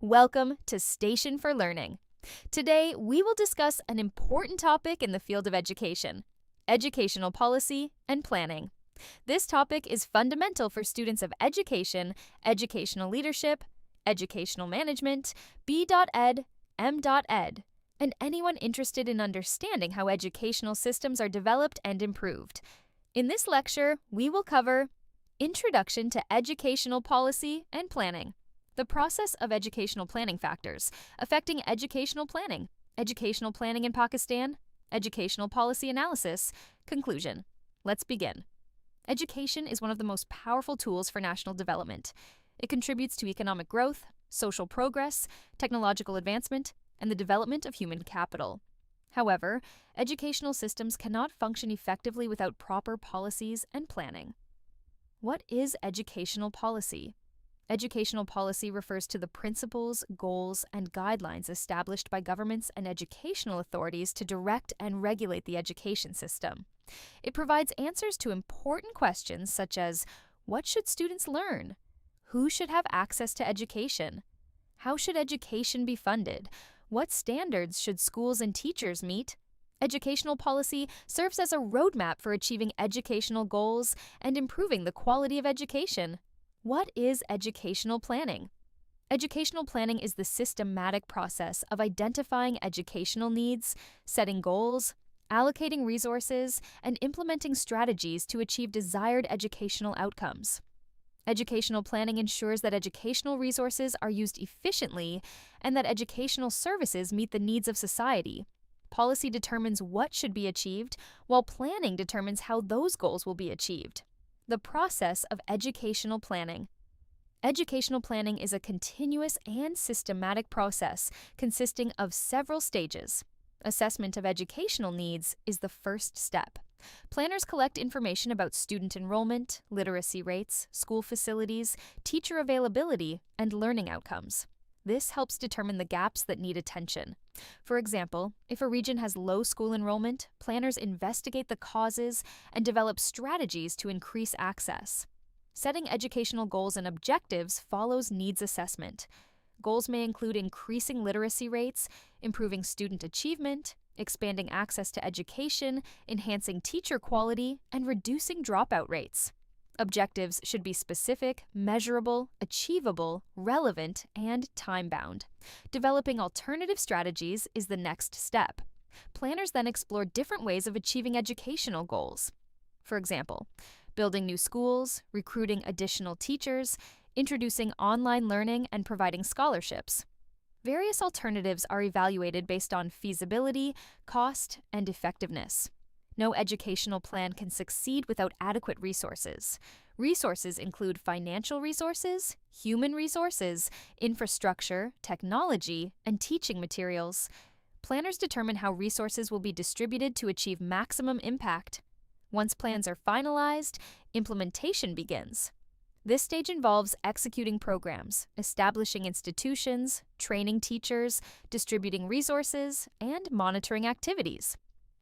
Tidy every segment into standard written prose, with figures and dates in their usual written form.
Welcome to Station for Learning. Today, we will discuss an important topic in the field of education: educational policy and planning. This topic is fundamental for students of education, educational leadership, educational management, B.Ed, M.Ed, and anyone interested in understanding how educational systems are developed and improved. In this lecture, we will cover Introduction to Educational Policy and Planning, the process of educational planning factors affecting educational planning in Pakistan, educational policy analysis, conclusion. Let's begin. Education is one of the most powerful tools for national development. It contributes to economic growth, social progress, technological advancement, and the development of human capital. However, educational systems cannot function effectively without proper policies and planning. What is educational policy? Educational policy refers to the principles, goals, and guidelines established by governments and educational authorities to direct and regulate the education system. It provides answers to important questions such as: what should students learn? Who should have access to education? How should education be funded? What standards should schools and teachers meet? Educational policy serves as a roadmap for achieving educational goals and improving the quality of education. What is educational planning? Educational planning is the systematic process of identifying educational needs, setting goals, allocating resources, and implementing strategies to achieve desired educational outcomes. Educational planning ensures that educational resources are used efficiently and that educational services meet the needs of society. Policy determines what should be achieved, while planning determines how those goals will be achieved. The process of educational planning. Educational planning is a continuous and systematic process consisting of several stages. Assessment of educational needs is the first step. Planners collect information about student enrollment, literacy rates, school facilities, teacher availability, and learning outcomes. This helps determine the gaps that need attention. For example, if a region has low school enrollment, planners investigate the causes and develop strategies to increase access. Setting educational goals and objectives follows needs assessment. Goals may include increasing literacy rates, improving student achievement, expanding access to education, enhancing teacher quality, and reducing dropout rates. Objectives should be specific, measurable, achievable, relevant, and time-bound. Developing alternative strategies is the next step. Planners then explore different ways of achieving educational goals. For example, building new schools, recruiting additional teachers, introducing online learning, and providing scholarships. Various alternatives are evaluated based on feasibility, cost, and effectiveness. No educational plan can succeed without adequate resources. Resources include financial resources, human resources, infrastructure, technology, and teaching materials. Planners determine how resources will be distributed to achieve maximum impact. Once plans are finalized, implementation begins. This stage involves executing programs, establishing institutions, training teachers, distributing resources, and monitoring activities.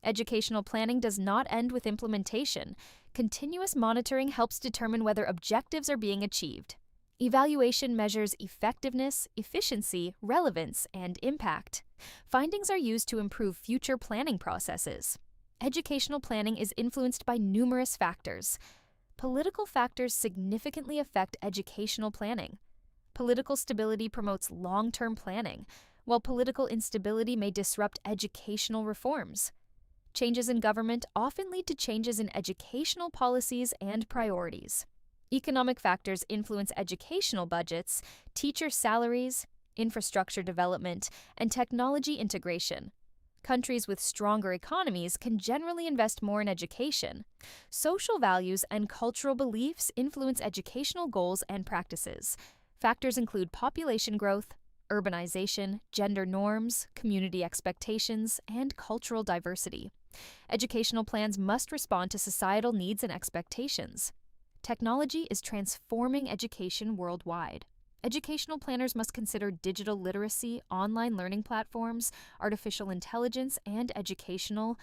Educational planning does not end with implementation. Continuous monitoring helps determine whether objectives are being achieved. Evaluation measures effectiveness, efficiency, relevance, and impact. Findings are used to improve future planning processes. Educational planning is influenced by numerous factors. Political factors significantly affect educational planning. Political stability promotes long-term planning, while political instability may disrupt educational reforms. Changes in government often lead to changes in educational policies and priorities. Economic factors influence educational budgets, teacher salaries, infrastructure development, and technology integration. Countries with stronger economies can generally invest more in education. Social values and cultural beliefs influence educational goals and practices. Factors include population growth, urbanization, gender norms, community expectations, and cultural diversity. Educational plans must respond to societal needs and expectations. Technology is transforming education worldwide. Educational planners must consider digital literacy, online learning platforms, artificial intelligence, and educational